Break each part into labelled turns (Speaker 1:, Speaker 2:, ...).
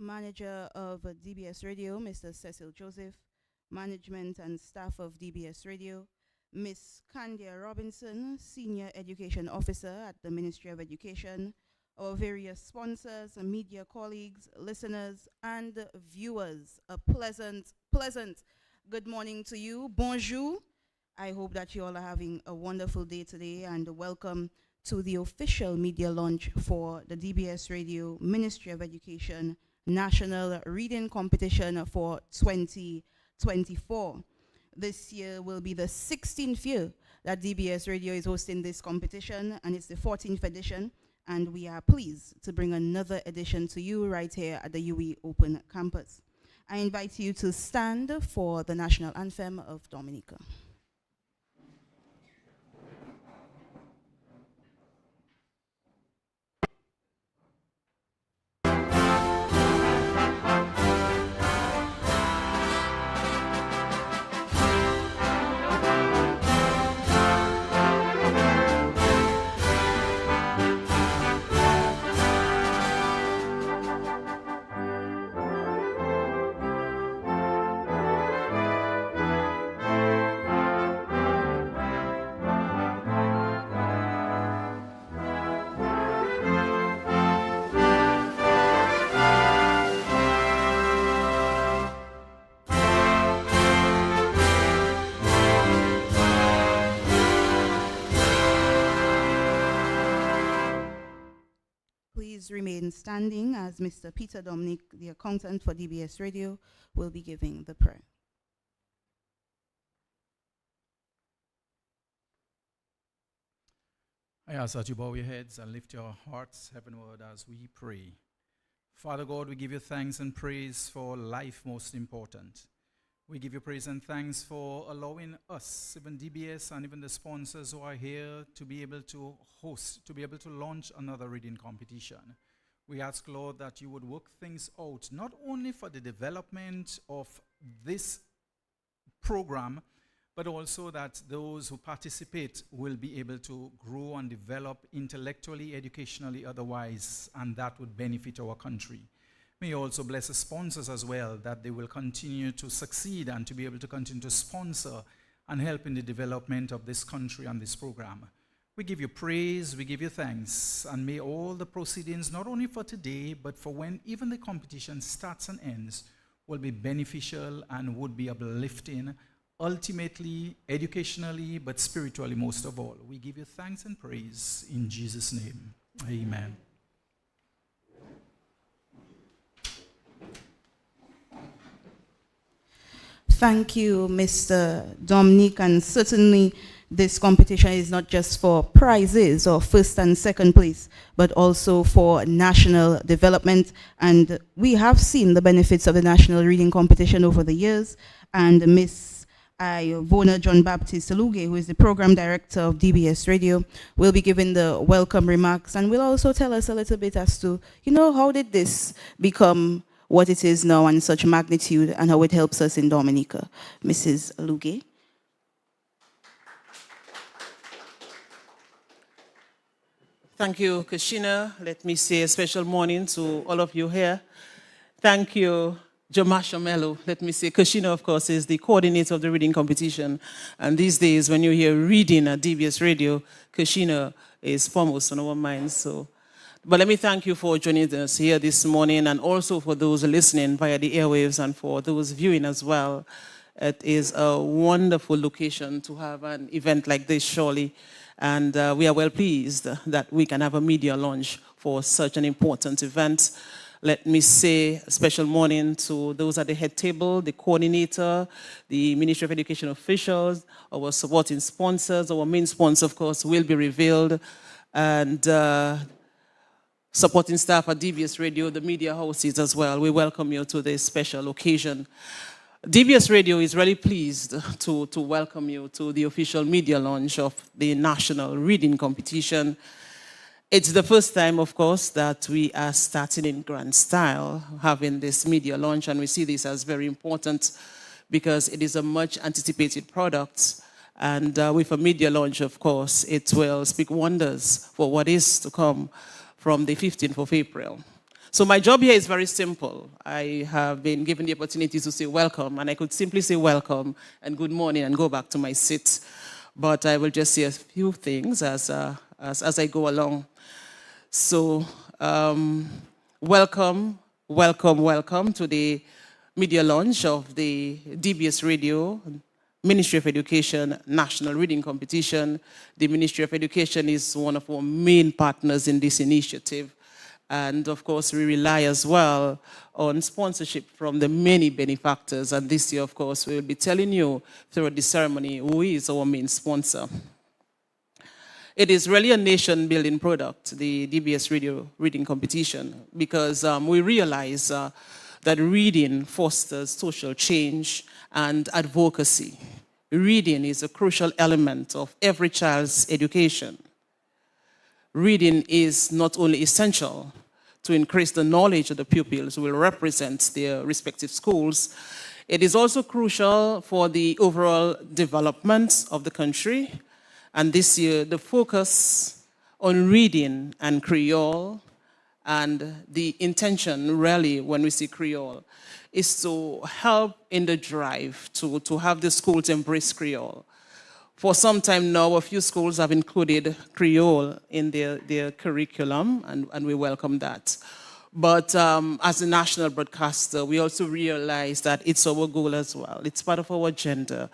Speaker 1: Manager of DBS Radio, Mr. Cecil Joseph, Management and Staff of DBS Radio, Miss Candia Robinson, Senior Education Officer at the Ministry of Education, our various sponsors, media colleagues, listeners, and viewers. A pleasant good morning to you. Bonjour. I hope that you all are having a wonderful day today, and welcome to the official media launch for the DBS Radio Ministry of Education National Reading Competition for 2024. This year will be the 16th year that DBS Radio is hosting this competition, and it's the 14th edition, and we are pleased to bring another edition to you right here at the UE Open Campus. I invite you to stand for the national anthem of Dominica. Please remain standing as Mr. Peter Dominic, the accountant for DBS Radio, will be giving the prayer.
Speaker 2: I ask that you bow your heads and lift your hearts heavenward as we pray. Father God, we give you thanks and praise for life most important. We give you praise and thanks for allowing us, even DBS and even the sponsors who are here, to be able to host, to be able to launch another reading competition. We ask, Lord, that you would work things out, not only for the development of this program, but also that those who participate will be able to grow and develop intellectually, educationally, otherwise, and that would benefit our country. May you also bless the sponsors as well, that they will continue to succeed and to be able to continue to sponsor and help in the development of this country and this program. We give you praise, we give you thanks, and may all the proceedings, not only for today, but for when even the competition starts and ends, will be beneficial and would be uplifting, ultimately, educationally, but spiritually most of all. We give you thanks and praise in Jesus' name. Amen.
Speaker 1: Thank you, Mr. Dominic, and certainly this competition is not just for prizes or first and second place, but also for national development. And we have seen the benefits of the national reading competition over the years. And Miss Ivona John Baptist Luge, who is the program director of DBS Radio, will be giving the welcome remarks and will also tell us a little bit as to, how did this become what it is now and such magnitude, and how it helps us in Dominica. Mrs. Luge.
Speaker 3: Thank you, Kashina. Let me say a special morning to all of you here. Thank you, Jomasha Mello. Let me say, Kashina, of course, is the coordinator of the reading competition. And these days, when you hear reading at DBS Radio, Kashina is foremost on our minds. But let me thank you for joining us here this morning, and also for those listening via the airwaves and for those viewing as well. It is a wonderful location to have an event like this, surely. And we are well pleased that we can have a media launch for such an important event. Let me say a special morning to those at the head table, the coordinator, the Ministry of Education officials, our supporting sponsors. Our main sponsor, of course, will be revealed. And supporting staff at DBS Radio, the media houses as well. We welcome you to this special occasion. DBS Radio is really pleased to welcome you to the official media launch of the National Reading Competition. It's the first time, of course, that we are starting in grand style, having this media launch, and we see this as very important because it is a much anticipated product. And with a media launch, of course, it will speak wonders for what is to come from the 15th of April. So my job here is very simple. I have been given the opportunity to say welcome, and I could simply say welcome and good morning and go back to my seat. But I will just say a few things as I go along. So welcome to the media launch of the DBS Radio Ministry of Education National Reading Competition. The Ministry of Education is one of our main partners in this initiative. And of course, we rely as well on sponsorship from the many benefactors. And this year, of course, we will be telling you through the ceremony who is our main sponsor. It is really a nation-building product, the DBS Radio Reading Competition, because we realize that reading fosters social change and advocacy. Reading is a crucial element of every child's education. Reading is not only essential to increase the knowledge of the pupils who will represent their respective schools, it is also crucial for the overall development of the country. And this year, the focus on reading and Creole, and the intention really when we see Creole, is to help in the drive to have the schools embrace Creole. For some time now, a few schools have included Creole in their curriculum, and we welcome that. But as a national broadcaster, we also realize that it's our goal as well. It's part of our agenda.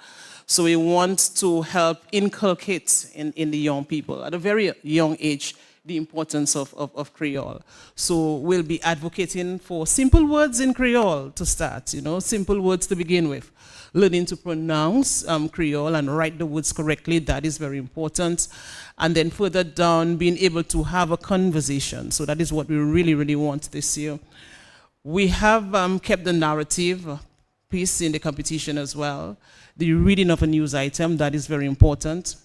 Speaker 3: So we want to help inculcate in the young people, at a very young age, the importance of Creole. So we'll be advocating for simple words in Creole to start, simple words to begin with. Learning to pronounce Creole and write the words correctly, that is very important. And then further down, being able to have a conversation. So that is what we really, really want this year. We have kept the narrative piece in the competition as well. The reading of a news item, that is very important,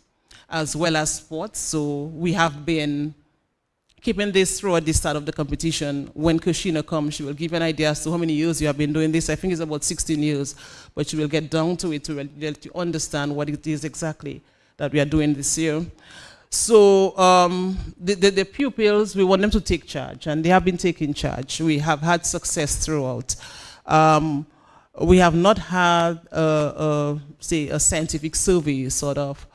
Speaker 3: as well as sports. So we have been keeping this throughout the start of the competition. When Kushina comes, she will give an idea as to how many years you have been doing this. I think it's about 16 years, but she will get down to it to let you understand what it is exactly that we are doing this year. So the pupils, we want them to take charge, and they have been taking charge. We have had success throughout. We have not had, say, a scientific survey sort of.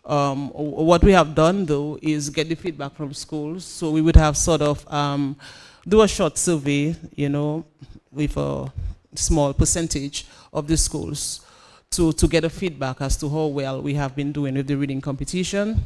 Speaker 3: What we have done, though, is get the feedback from schools. So we would have sort of do a short survey, with a small percentage of the schools to get a feedback as to how well we have been doing with the reading competition.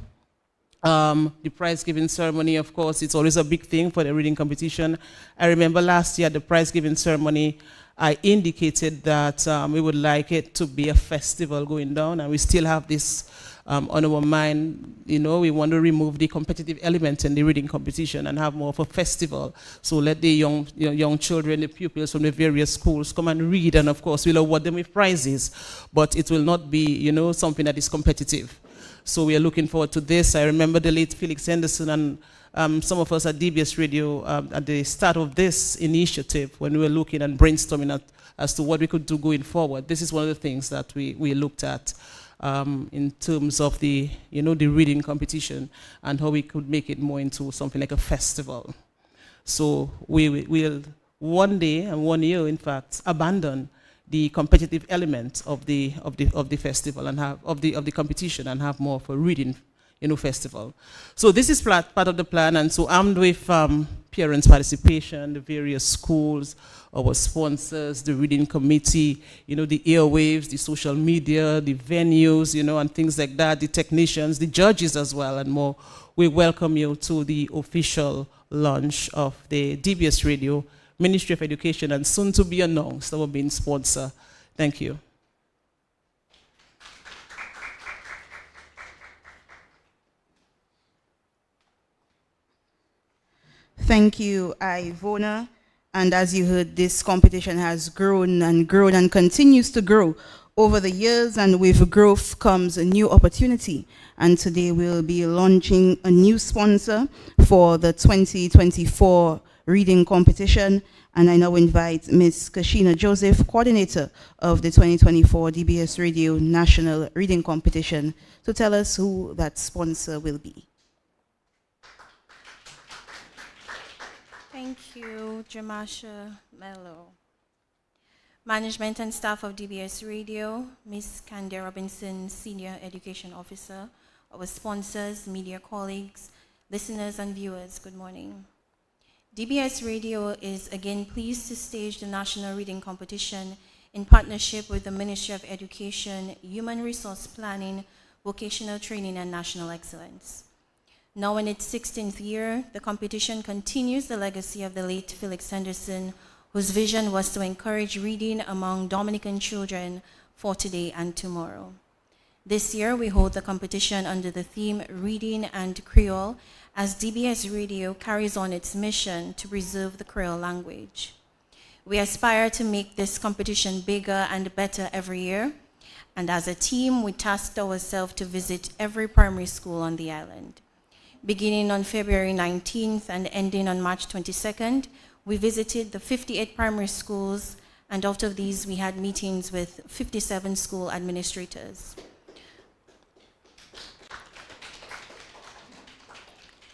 Speaker 3: The prize-giving ceremony, of course, it's always a big thing for the reading competition. I remember last year at the prize-giving ceremony, I indicated that we would like it to be a festival going down, and we still have this on our mind. We want to remove the competitive element in the reading competition and have more of a festival. So let the young children, the pupils from the various schools come and read, and of course we'll award them with prizes, but it will not be, something that is competitive. So we are looking forward to this. I remember the late Felix Henderson and some of us at DBS Radio at the start of this initiative, when we were looking and brainstorming as to what we could do going forward. This is one of the things that we looked at in terms of the reading competition and how we could make it more into something like a festival. So we will one day and 1 year, in fact, abandon the competitive element of the festival and of the competition and have more of a reading festival. So this is part of the plan, and so armed with parents' participation, the various schools, our sponsors, the reading committee, the airwaves, the social media, the venues, and things like that, the technicians, the judges as well, and more. We welcome you to the official launch of the DBS Radio Ministry of Education, and soon to be announced our main sponsor. Thank you.
Speaker 1: Thank you, Ivona. And as you heard, this competition has grown and grown and continues to grow over the years, and with growth comes a new opportunity. And today we'll be launching a new sponsor for the 2024 reading competition. And I now invite Ms. Kashina Joseph, coordinator of the 2024 DBS Radio National Reading Competition, to tell us who that sponsor will be.
Speaker 4: Thank you, Jamasha Mello. Management and staff of DBS Radio, Ms. Candia Robinson, Senior Education Officer, our sponsors, media colleagues, listeners and viewers, good morning. DBS Radio is again pleased to stage the National Reading Competition in partnership with the Ministry of Education, Human Resource Planning, Vocational Training and National Excellence. Now in its 16th year, the competition continues the legacy of the late Felix Henderson, whose vision was to encourage reading among Dominican children for today and tomorrow. This year, we hold the competition under the theme Reading and Creole, as DBS Radio carries on its mission to preserve the Creole language. We aspire to make this competition bigger and better every year, and as a team, we tasked ourselves to visit every primary school on the island. Beginning on February 19th and ending on March 22nd, we visited the 58 primary schools, and out of these, we had meetings with 57 school administrators.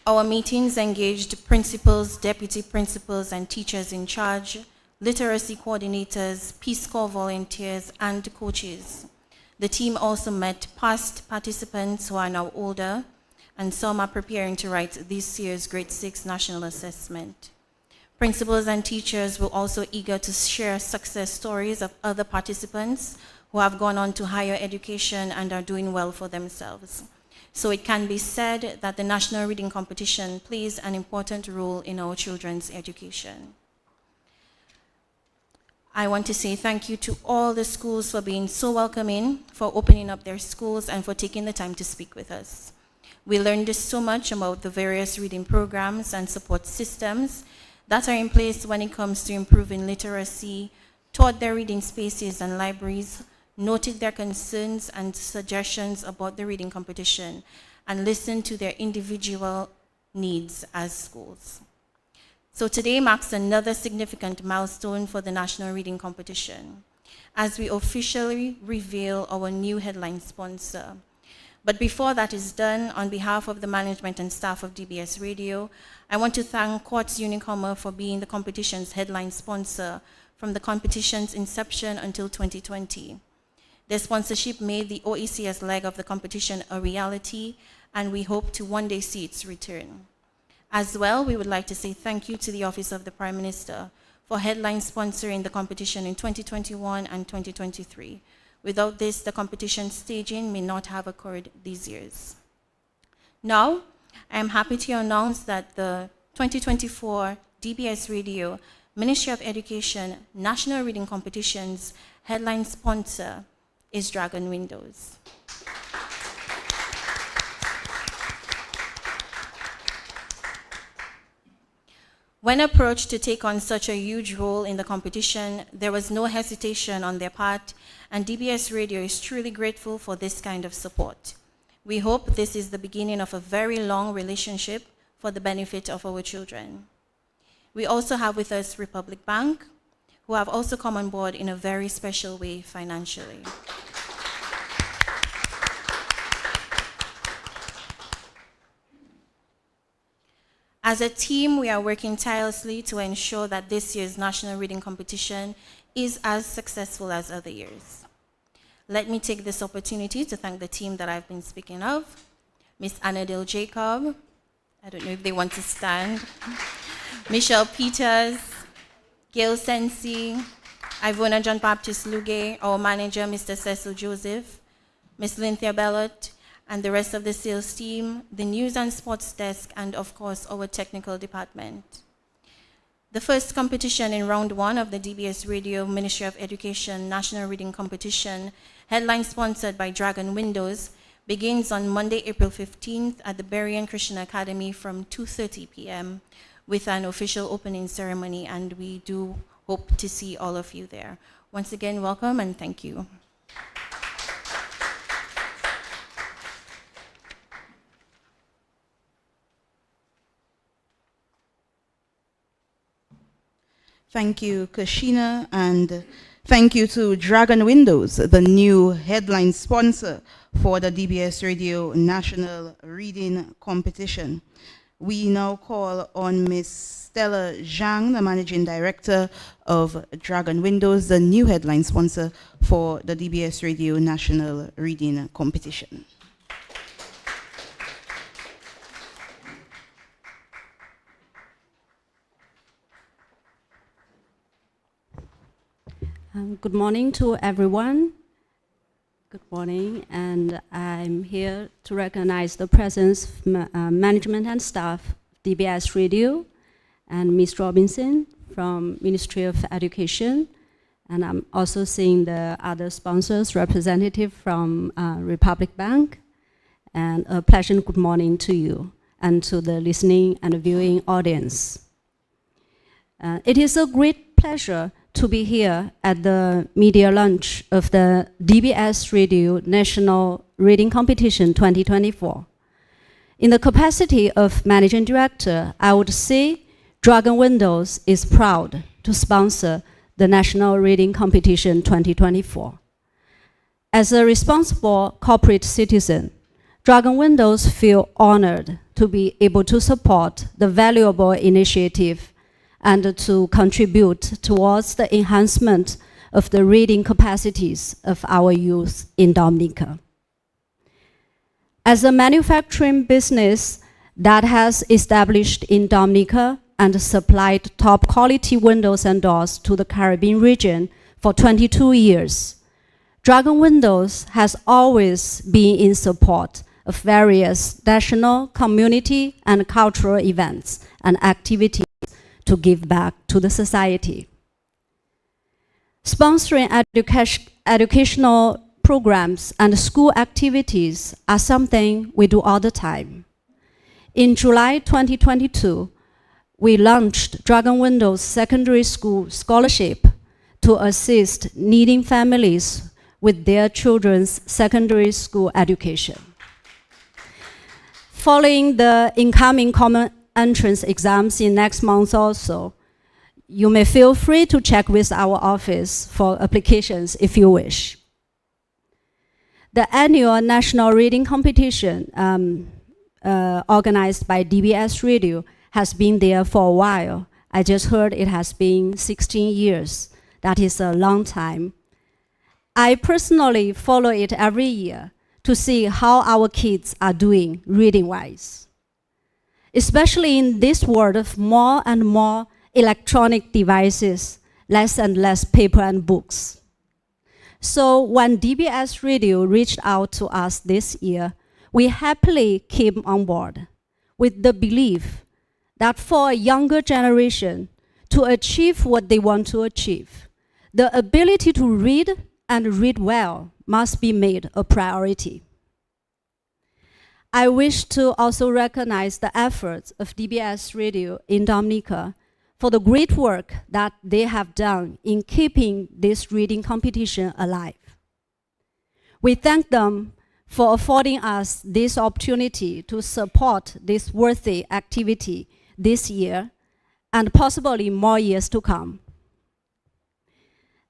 Speaker 4: Our meetings engaged principals, deputy principals, and teachers in charge, literacy coordinators, Peace Corps volunteers, and coaches. The team also met past participants who are now older, and some are preparing to write this year's Grade 6 National Assessment. Principals and teachers were also eager to share success stories of other participants who have gone on to higher education and are doing well for themselves. So it can be said that the National Reading Competition plays an important role in our children's education. I want to say thank you to all the schools for being so welcoming, for opening up their schools, and for taking the time to speak with us. We learned so much about the various reading programs and support systems that are in place when it comes to improving literacy, taught their reading spaces and libraries, noted their concerns and suggestions about the reading competition, and listened to their individual needs as schools. So today marks another significant milestone for the National Reading Competition, as we officially reveal our new headline sponsor. But before that is done, on behalf of the management and staff of DBS Radio, I want to thank Quartz Unicommer for being the competition's headline sponsor from the competition's inception until 2020. Their sponsorship made the OECS leg of the competition a reality, and we hope to one day see its return. As well, we would like to say thank you to the Office of the Prime Minister for headline sponsoring the competition in 2021 and 2023. Without this, the competition staging may not have occurred these years. Now, I am happy to announce that the 2024 DBS Radio Ministry of Education National Reading Competition's headline sponsor is Dragon Windows. When approached to take on such a huge role in the competition, there was no hesitation on their part, and DBS Radio is truly grateful for this kind of support. We hope this is the beginning of a very long relationship for the benefit of our children. We also have with us Republic Bank, who have also come on board in a very special way financially. As a team, we are working tirelessly to ensure that this year's National Reading Competition is as successful as other years. Let me take this opportunity to thank the team that I've been speaking of. Miss Annadale Jacob, I don't know if they want to stand. Michelle Peters, Gail Sensi, Ivona John Baptist Luge, our manager, Mr. Cecil Joseph, Miss Lynthia Bellot, and the rest of the sales team, the news and sports desk, and of course, our technical department. The first competition in round one of the DBS Radio Ministry of Education National Reading Competition, headline sponsored by Dragon Windows, begins on Monday, April 15th at the Berrien Christian Academy from 2:30 p.m. with an official opening ceremony, and we do hope to see all of you there. Once again, welcome and thank you.
Speaker 1: Thank you, Kashina, and thank you to Dragon Windows, the new headline sponsor for the DBS Radio National Reading Competition. We now call on Ms. Stella Zhang, the Managing Director of Dragon Windows, the new headline sponsor for the DBS Radio National Reading Competition.
Speaker 5: Good morning to everyone. Good morning, and I'm here to recognize the presence of management and staff, DBS Radio, and Ms. Robinson from Ministry of Education. And I'm also seeing the other sponsors, representative from Republic Bank. And a pleasant good morning to you and to the listening and viewing audience. It is a great pleasure to be here at the media launch of the DBS Radio National Reading Competition 2024. In the capacity of Managing Director, I would say Dragon Windows is proud to sponsor the National Reading Competition 2024. As a responsible corporate citizen, Dragon Windows feel honored to be able to support the valuable initiative and to contribute towards the enhancement of the reading capacities of our youth in Dominica. As a manufacturing business that has established in Dominica and supplied top quality windows and doors to the Caribbean region for 22 years, Dragon Windows has always been in support of various national, community, and cultural events and activities to give back to the society. Sponsoring educational programs and school activities are something we do all the time. In July 2022, we launched Dragon Windows Secondary School Scholarship to assist needing families with their children's secondary school education. Following the incoming common entrance exams in next month also, you may feel free to check with our office for applications if you wish. The annual National Reading Competition organized by DBS Radio has been there for a while. I just heard it has been 16 years. That is a long time. I personally follow it every year to see how our kids are doing reading-wise, especially in this world of more and more electronic devices, less and less paper and books. So when DBS Radio reached out to us this year, we happily came on board with the belief that for a younger generation to achieve what they want to achieve, the ability to read and read well must be made a priority. I wish to also recognize the efforts of DBS Radio in Dominica for the great work that they have done in keeping this reading competition alive. We thank them for affording us this opportunity to support this worthy activity this year and possibly more years to come.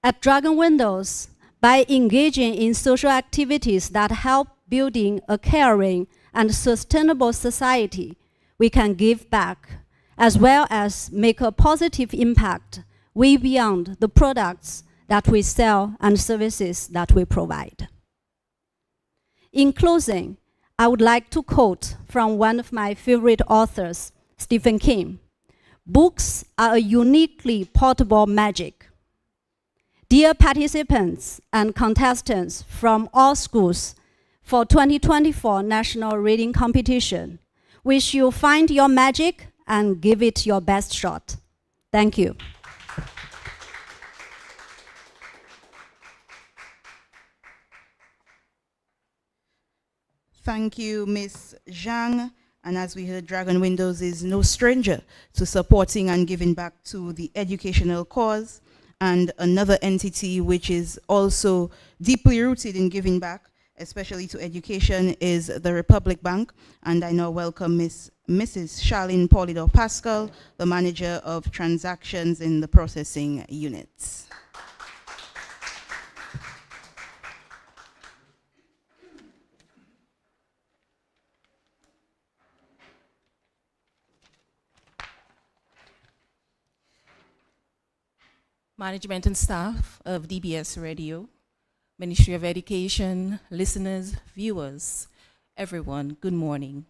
Speaker 5: At Dragon Windows, by engaging in social activities that help building a caring and sustainable society, we can give back as well as make a positive impact way beyond the products that we sell and services that we provide. In closing, I would like to quote from one of my favorite authors, Stephen King. Books are a uniquely portable magic. Dear participants and contestants from all schools for 2024 National Reading Competition, wish you find your magic and give it your best shot. Thank you.
Speaker 1: Thank you, Ms. Zhang. And as we heard, Dragon Windows is no stranger to supporting and giving back to the educational cause. And another entity which is also deeply rooted in giving back, especially to education, is the Republic Bank. And I now welcome Mrs. Charlene Polidor Pascal, the Manager of Transactions in the Processing Unit.
Speaker 6: management and staff of DBS Radio, Ministry of Education, listeners, viewers, everyone, good morning.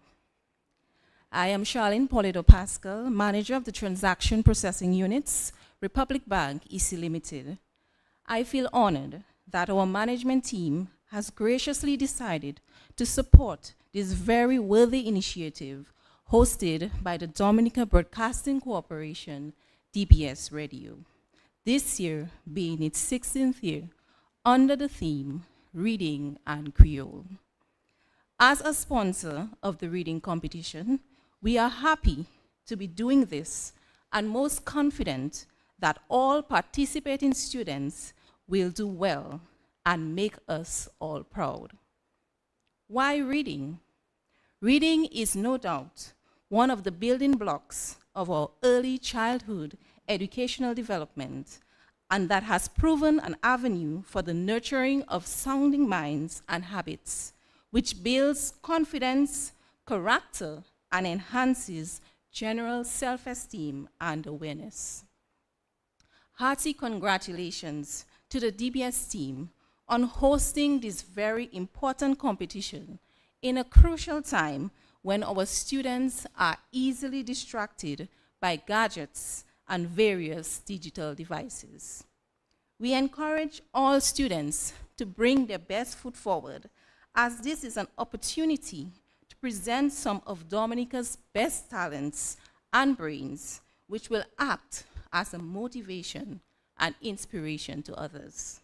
Speaker 6: I am Charlene Polido Pascal, manager of the Transaction Processing Units, Republic Bank, EC Limited. I feel honored that our management team has graciously decided to support this very worthy initiative hosted by the Dominica Broadcasting Corporation, DBS Radio. This year being its 16th year under the theme Reading and Creole. As a sponsor of the reading competition, we are happy to be doing this and most confident that all participating students will do well and make us all proud. Why reading? Reading is no doubt one of the building blocks of our early childhood educational development, and that has proven an avenue for the nurturing of sounding minds and habits, which builds confidence, character, and enhances general self-esteem and awareness. Hearty congratulations to the DBS team on hosting this very important competition in a crucial time when our students are easily distracted by gadgets and various digital devices. We encourage all students to bring their best foot forward, as this is an opportunity to present some of Dominica's best talents and brains, which will act as a motivation and inspiration to others.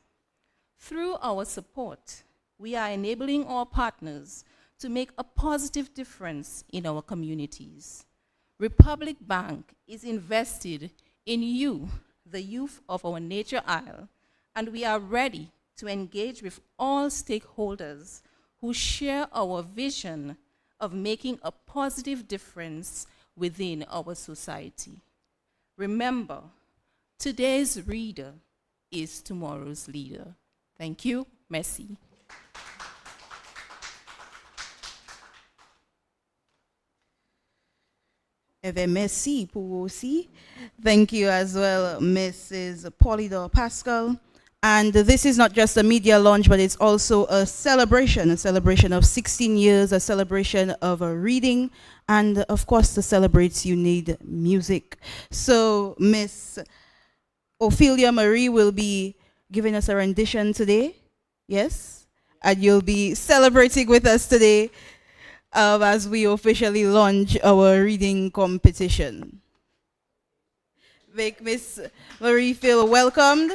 Speaker 6: Through our support, we are enabling our partners to make a positive difference in our communities. Republic Bank is invested in you, the youth of our Nature Isle, and we are ready to engage with all stakeholders who share our vision of making a positive difference within our society. Remember, today's reader is tomorrow's leader. Thank you. Merci.
Speaker 1: Merci pour vous aussi. Thank you as well, Mrs. Polydor Pascal. And this is not just a media launch, but it's also a celebration of 16 years, a celebration of a reading, and of course, to celebrate, you need music. So Miss Ophelia Marie will be giving us a rendition today, yes? And you'll be celebrating with us today as we officially launch our reading competition. Make Miss Marie feel welcomed.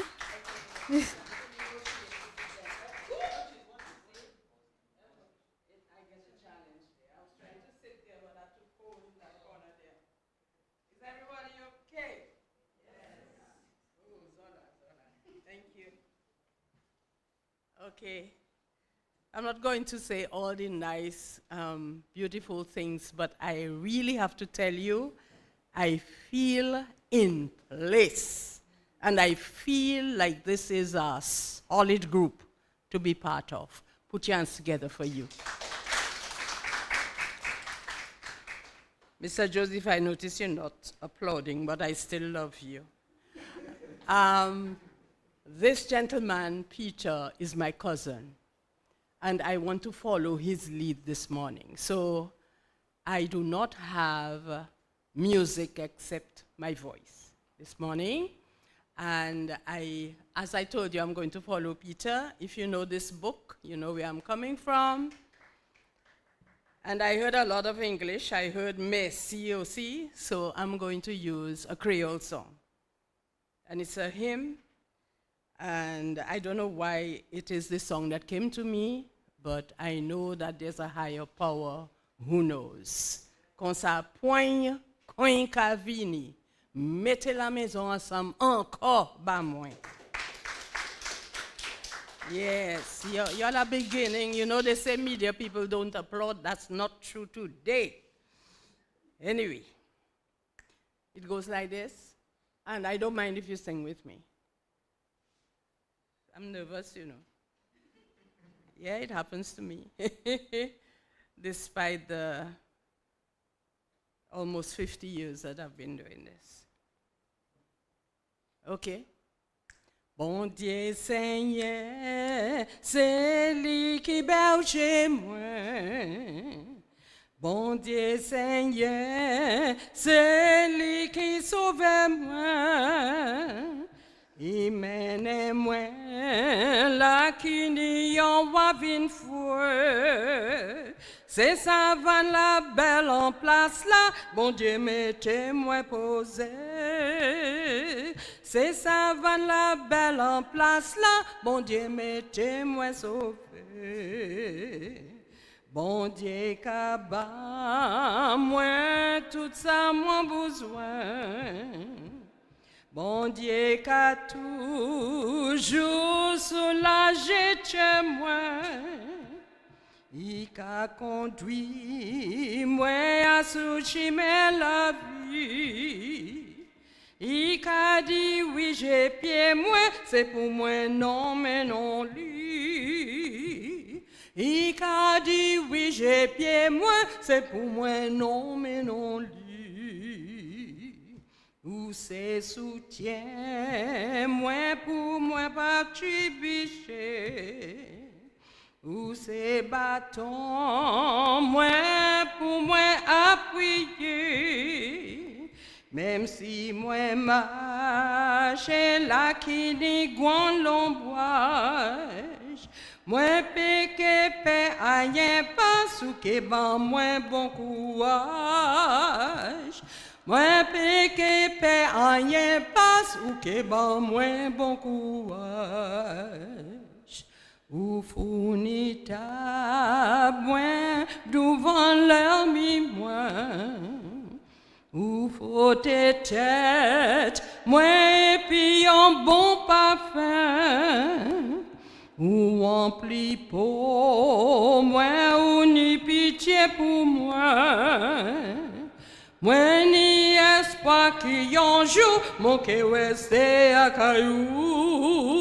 Speaker 7: Okay. I'm not going to say all the nice, beautiful things, but I really have to tell you, I feel in place. And I feel like this is a solid group to be part of. Put your hands together for you. Mr. Joseph, I notice you're not applauding, but I still love you. This gentleman, Peter, is my cousin, and I want to follow his lead this morning. So I do not have music except my voice this morning. And as I told you, I'm going to follow Peter. If you know this book, you know where I'm coming from. And I heard a lot of English. I heard merci aussi, so I'm going to use a Creole song. And it's a hymn, and I don't know why it is the song that came to me, but I know that there's a higher power who knows. Quand ça poigne, coin cavini, mettez la maison ensemble encore bas moins. Yes, you're the beginning. You know, they say media people don't applaud. That's not true today. Anyway, it goes like this, and I don't mind if you sing with me. I'm nervous, you know. Yeah, it happens to me. Despite the almost 50 years that I've been doing this. Okay, Bon Dieu Seigneur, c'est lui qui berge moi. Bon Dieu Seigneur, c'est lui qui sauve moi. Il mène moi là qui n'y en va vin fou. C'est ça va la belle en place là, bon Dieu mettez-moi posé. C'est ça va la belle en place là, bon Dieu mettez-moi sauvé. Bon Dieu kaba, moi tout ça mon besoin. Bon Dieu qu'a toujours soulagé chez moi. Il a conduit moi à soucher la vie. Il a dit oui j'ai pied moi, c'est pour moi non mais non lui. Il a dit oui j'ai pied moi, c'est pour moi non mais non lui. Où c'est soutien moi pour moi pas tu bicher. Où c'est bâton, moi pour moi appuyer. Même si moi marche là qui n'y goûte l'ombrage. Moi péché paix rien pas sous que ban moi bon courage. Moi péché paix rien pas sous que ban moi bon courage. Ou fournita moins devant leur mi-moi. Ou faut tête, moins puis un bon parfum. Ou empli pour moi, ou ni pitié pour moi. Moi ni espoir qui en joue, mon cœur reste à caillou.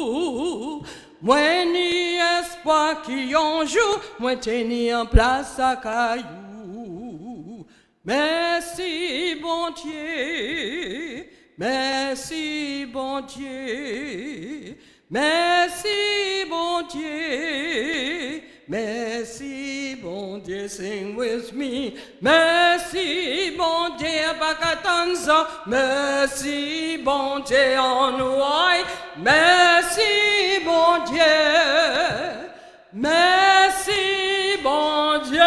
Speaker 7: Moi ni espoir qui en joue, moi tenir en place à caillou. Merci bon Dieu, merci bon Dieu, merci bon Dieu, merci bon Dieu, sing with me. Merci bon Dieu, Bakatanza, merci bon Dieu en Hawaii, merci bon Dieu, merci bon Dieu.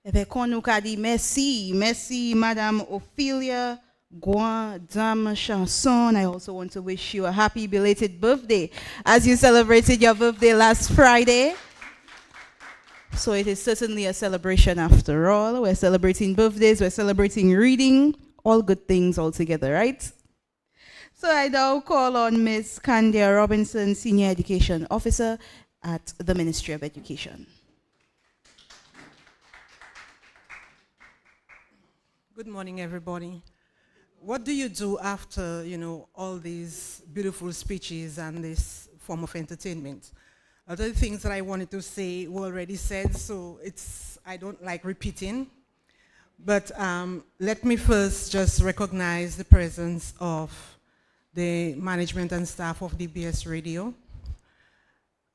Speaker 1: Eh bien, qu'on nous a dit merci, merci Madame Ophelia Gouin, Dame Chanson. I also want to wish you a happy belated birthday as you celebrated your birthday last Friday. So it is certainly a celebration after all. We're celebrating birthdays, we're celebrating reading, all good things all together, right? So I now call on Ms. Candia Robinson, Senior Education Officer at the Ministry of Education.
Speaker 8: Good morning, everybody. What do you do after, all these beautiful speeches and this form of entertainment? Other things that I wanted to say were already said, so I don't like repeating. But let me first just recognize the presence of the management and staff of DBS Radio,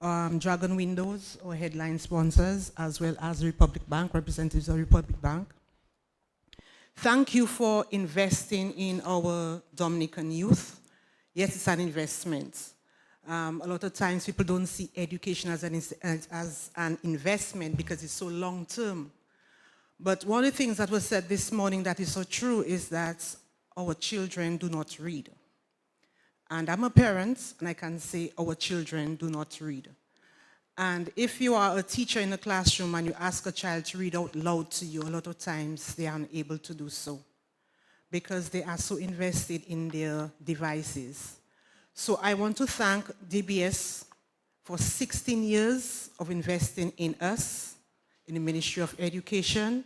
Speaker 8: Dragon Windows, our headline sponsors, as well as Republic Bank, representatives of Republic Bank. Thank you for investing in our Dominican youth. Yes, it's an investment. A lot of times people don't see education as an investment because it's so long-term. But one of the things that was said this morning that is so true is that our children do not read. And I'm a parent, and I can say our children do not read. And if you are a teacher in a classroom and you ask a child to read out loud to you, a lot of times they are unable to do so because they are so invested in their devices. So I want to thank DBS for 16 years of investing in us, in the Ministry of Education,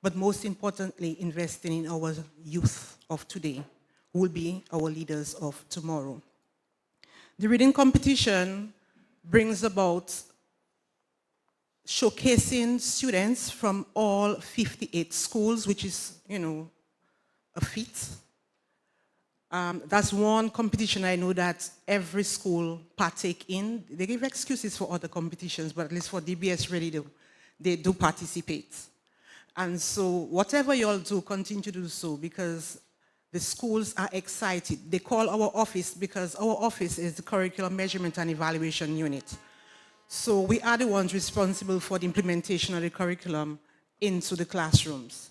Speaker 8: but most importantly, investing in our youth of today, who will be our leaders of tomorrow. The reading competition brings about showcasing students from all 58 schools, which is, a feat. That's one competition I know that every school partake in. They give excuses for other competitions, but at least for DBS Radio, they do participate. And so whatever you all do, continue to do so, because the schools are excited. They call our office because our office is the Curriculum Measurement and Evaluation Unit. So we are the ones responsible for the implementation of the curriculum into the classrooms.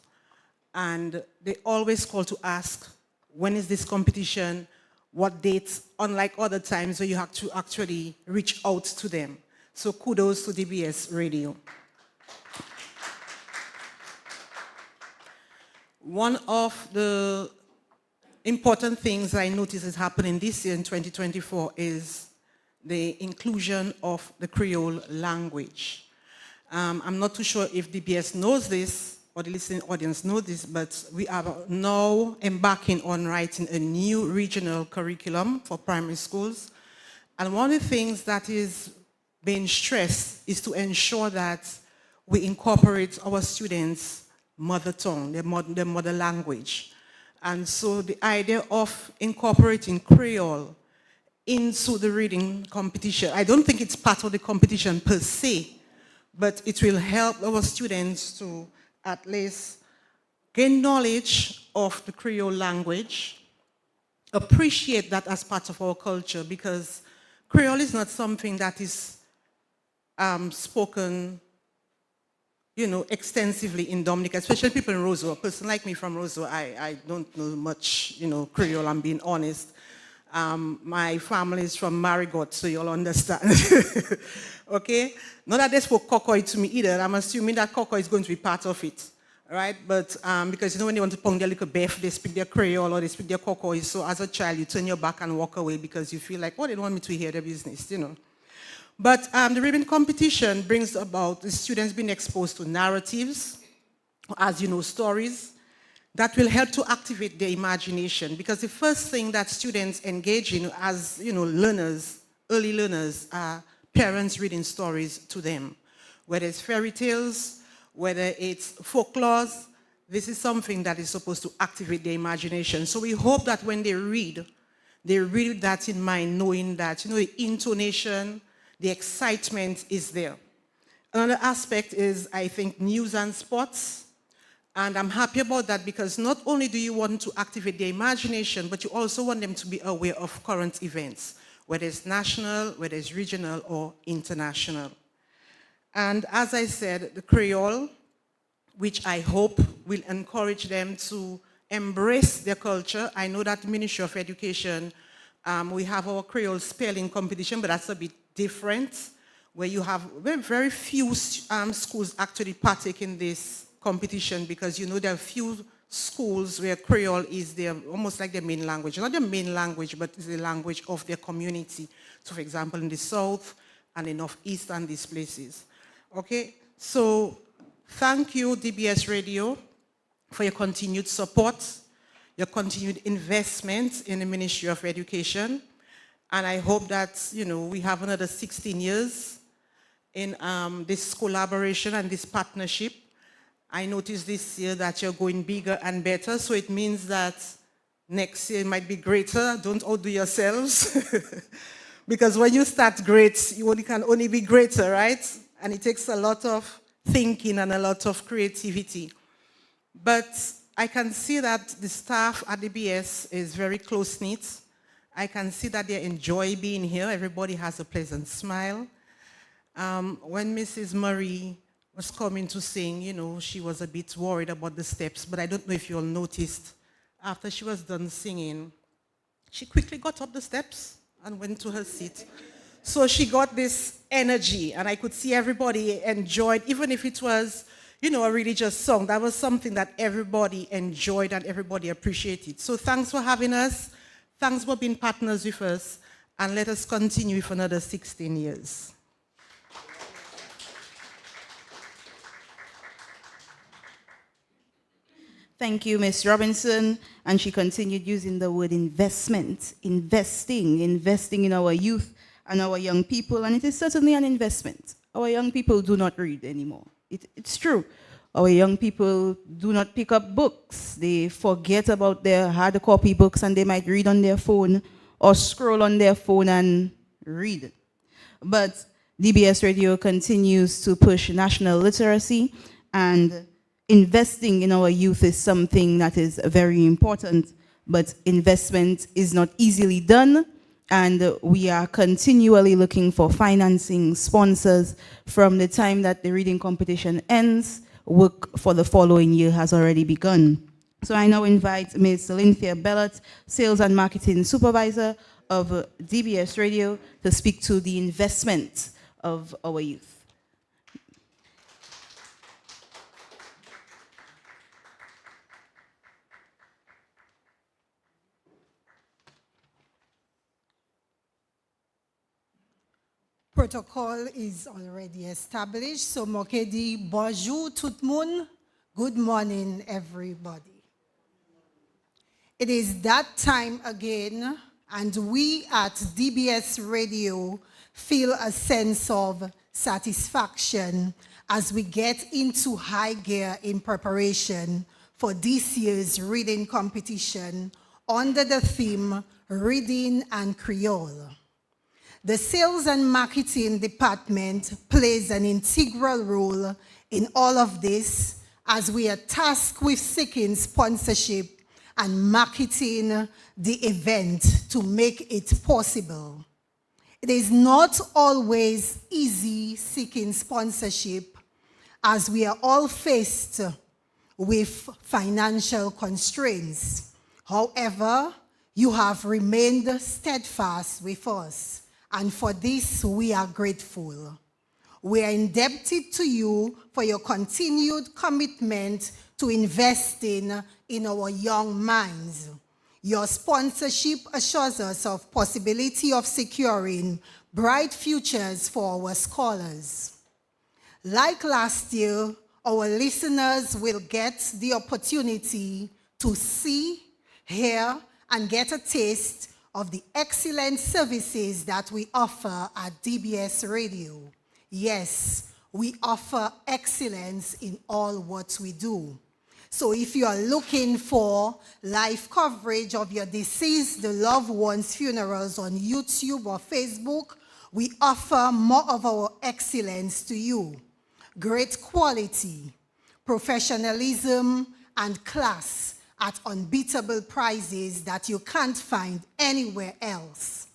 Speaker 8: And they always call to ask, when is this competition? What dates? Unlike other times where you have to actually reach out to them. So kudos to DBS Radio. One of the important things I notice is happening this year in 2024 is the inclusion of the Creole language. I'm not too sure if DBS knows this or the listening audience knows this, but we are now embarking on writing a new regional curriculum for primary schools. And one of the things that is being stressed is to ensure that we incorporate our students' mother tongue, their mother language. And so the idea of incorporating Creole into the reading competition, I don't think it's part of the competition per se, but it will help our students to at least gain knowledge of the Creole language, appreciate that as part of our culture, because Creole is not something that is spoken extensively in Dominica, especially people in Roseau. A person like me from Roseau, I don't know much, Creole, I'm being honest. My family is from Marigot, so you'll understand. Okay? Not that they spoke Kokoi to me either. I'm assuming that Kokoi is going to be part of it, right? But because when they want to pong their little beef, they speak their Creole or they speak their Kokoi. So as a child, you turn your back and walk away because you feel like, oh, they don't want me to hear their business, But the ribbon competition brings about the students being exposed to narratives, as stories, that will help to activate their imagination. Because the first thing that students engage in as learners, early learners, are parents reading stories to them. Whether it's fairy tales, whether it's folklore, this is something that is supposed to activate their imagination. So we hope that when they read that in mind, knowing that the intonation, the excitement is there. Another aspect is, I think, news and sports. And I'm happy about that because not only do you want to activate their imagination, but you also want them to be aware of current events, whether it's national, whether it's regional, or international. And as I said, the Creole, which I hope will encourage them to embrace their culture. I know that the Ministry of Education, we have our Creole spelling competition, but that's a bit different, where you have very few schools actually partake in this competition because there are few schools where Creole is almost like their main language. Not their main language, but it's the language of their community. So for example, in the South and the Northeast and these places. Okay, so thank you, DBS Radio, for your continued support, your continued investment in the Ministry of Education. And I hope that, we have another 16 years in this collaboration and this partnership. I noticed this year that you're going bigger and better, so it means that next year might be greater. Don't outdo yourselves. Because when you start great, you can only be greater, right? And it takes a lot of thinking and a lot of creativity. But I can see that the staff at DBS is very close-knit. I can see that they enjoy being here. Everybody has a pleasant smile. When Mrs. Marie was coming to sing, she was a bit worried about the steps, but I don't know if you all noticed. After she was done singing, she quickly got up the steps and went to her seat. So she got this energy, and I could see everybody enjoyed, even if it was, a religious song. That was something that everybody enjoyed and everybody appreciated. So thanks for having us. Thanks for being partners with us, and let us continue for another 16 years.
Speaker 1: Thank you, Ms. Robinson. And she continued using the word investment, investing in our youth and our young people, and it is certainly an investment. Our young people do not read anymore. It's true. Our young people do not pick up books. They forget about their hard copy books, and they might read on their phone or scroll on their phone and read. But DBS Radio continues to push national literacy, and investing in our youth is something that is very important, but investment is not easily done, and we are continually looking for financing sponsors. From the time that the reading competition ends, work for the following year has already begun. So I now invite Ms. Lynthia Bellot, Sales and Marketing Supervisor of DBS Radio, to speak to the investment of our youth.
Speaker 9: Protocol is already established. So Mokedi, bonjour tout le monde. Good morning, everybody. It is that time again, and we at DBS Radio feel a sense of satisfaction as we get into high gear in preparation for this year's reading competition under the theme Reading and Creole. The Sales and Marketing Department plays an integral role in all of this, as we are tasked with seeking sponsorship and marketing the event to make it possible. It is not always easy seeking sponsorship, as we are all faced with financial constraints. However, you have remained steadfast with us, and for this we are grateful. We are indebted to you for your continued commitment to investing in our young minds. Your sponsorship assures us of possibility of securing bright futures for our scholars. Like last year, our listeners will get the opportunity to see, hear, and get a taste of the excellent services that we offer at DBS Radio. Yes, we offer excellence in all what we do. So if you are looking for live coverage of your deceased loved ones' funerals on YouTube or Facebook, we offer more of our excellence to you. Great quality, professionalism, and class at unbeatable prices that you can't find anywhere else.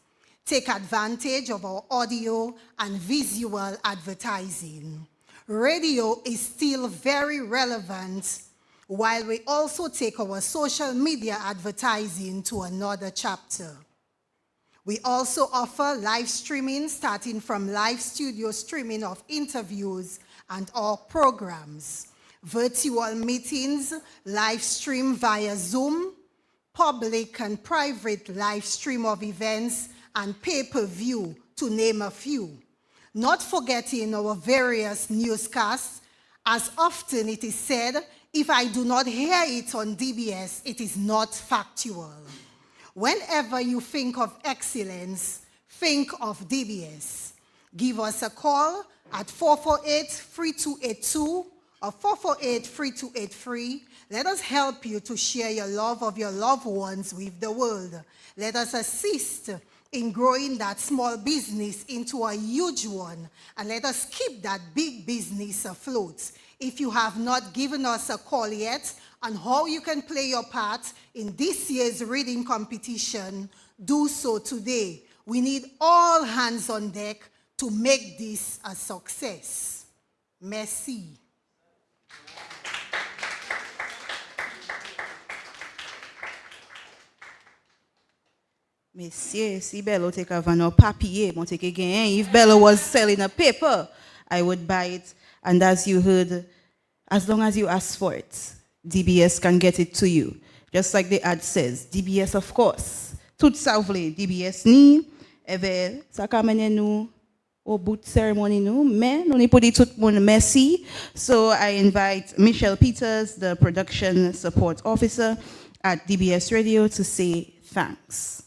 Speaker 9: Take advantage of our audio and visual advertising. Radio is still very relevant, while we also take our social media advertising to another chapter. We also offer live streaming, starting from live studio streaming of interviews and our programs, virtual meetings, live stream via Zoom, public and private live stream of events, and pay-per-view, to name a few. Not forgetting our various newscasts, as often it is said, if I do not hear it on DBS, it is not factual. Whenever you think of excellence, think of DBS. Give us a call at 448-3282 or 448-3283. Let us help you to share your love of your loved ones with the world. Let us assist in growing that small business into a huge one, and let us keep that big business afloat. If you have not given us a call yet on how you can play your part in this year's reading competition, do so today. We need all hands on deck to make this a success. Merci.
Speaker 1: Monsieur, si Bello take a van or papier, mon take again. If Bello was selling a paper, I would buy it. And as you heard, as long as you ask for it, DBS can get it to you. Just like the ad says, DBS of course. Tout savle, DBS ni, eve, sa kamene nou, au bout ceremony nou, mais nou ni pou di tout moun merci. So I invite Michelle Peters, the production support officer at DBS Radio, to say thanks.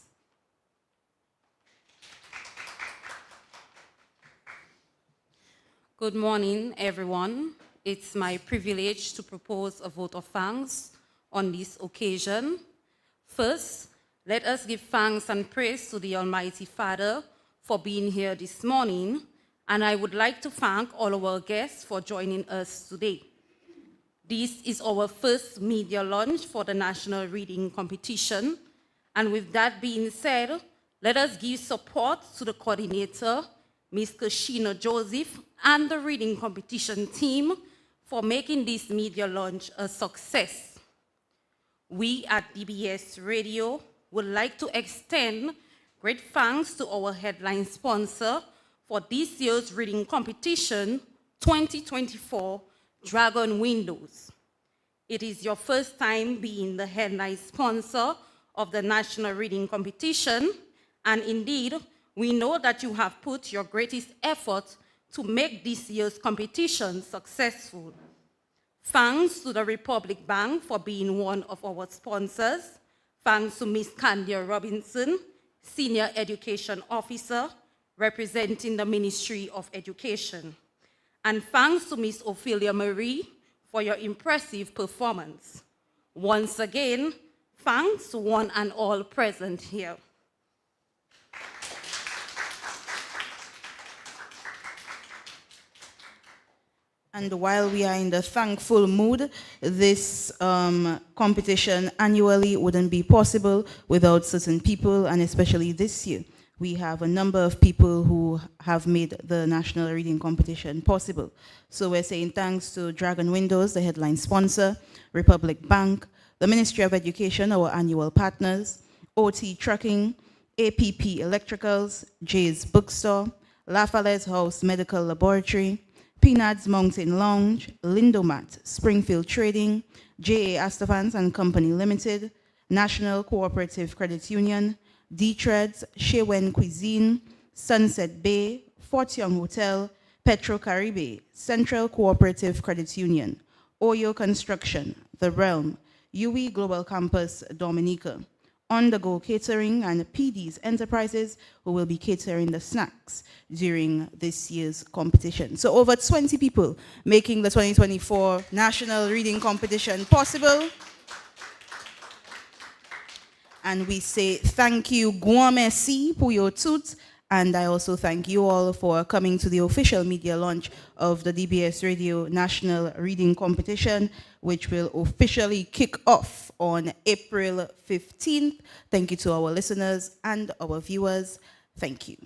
Speaker 10: Good morning, everyone. It's my privilege to propose a vote of thanks on this occasion. First, let us give thanks and praise to the Almighty Father for being here this morning, and I would like to thank all our guests for joining us today. This is our first media launch for the National Reading Competition, and with that being said, let us give support to the coordinator, Ms. Kashina Joseph, and the reading competition team for making this media launch a success. We at DBS Radio would like to extend great thanks to our headline sponsor for this year's reading competition, 2024 Dragon Windows. It is your first time being the headline sponsor of the National Reading Competition, and indeed, we know that you have put your greatest effort to make this year's competition successful. Thanks to the Republic Bank for being one of our sponsors. Thanks to Ms. Candia Robinson, Senior Education Officer, representing the Ministry of Education. And thanks to Ms. Ophelia Marie for your impressive performance. Once again, thanks to one and all present here.
Speaker 1: And while we are in the thankful mood, this competition annually wouldn't be possible without certain people, and especially this year. We have a number of people who have made the National Reading Competition possible. So we're saying thanks to Dragon Windows, the headline sponsor, Republic Bank, the Ministry of Education, our annual partners, OT Trucking, APP Electricals, Jay's Bookstore, Lafayette House Medical Laboratory, Peanuts Mountain Lounge, Lindomat, Springfield Trading, J.A. Astafans and Company Limited, National Cooperative Credit Union, D-Treads, Shewen Cuisine, Sunset Bay, Fort Young Hotel, Petro Caribe, Central Cooperative Credit Union, Oyo Construction, The Realm, UE Global Campus Dominica, On The Go Catering, and PD's Enterprises, who will be catering the snacks during this year's competition. So over 20 people making the 2024 National Reading Competition possible. And we say thank you, Guamesi, Puyo Tut, and I also thank you all for coming to the official media launch of the DBS Radio National Reading Competition, which will officially kick off on April 15th. Thank you to our listeners and our viewers. Thank you.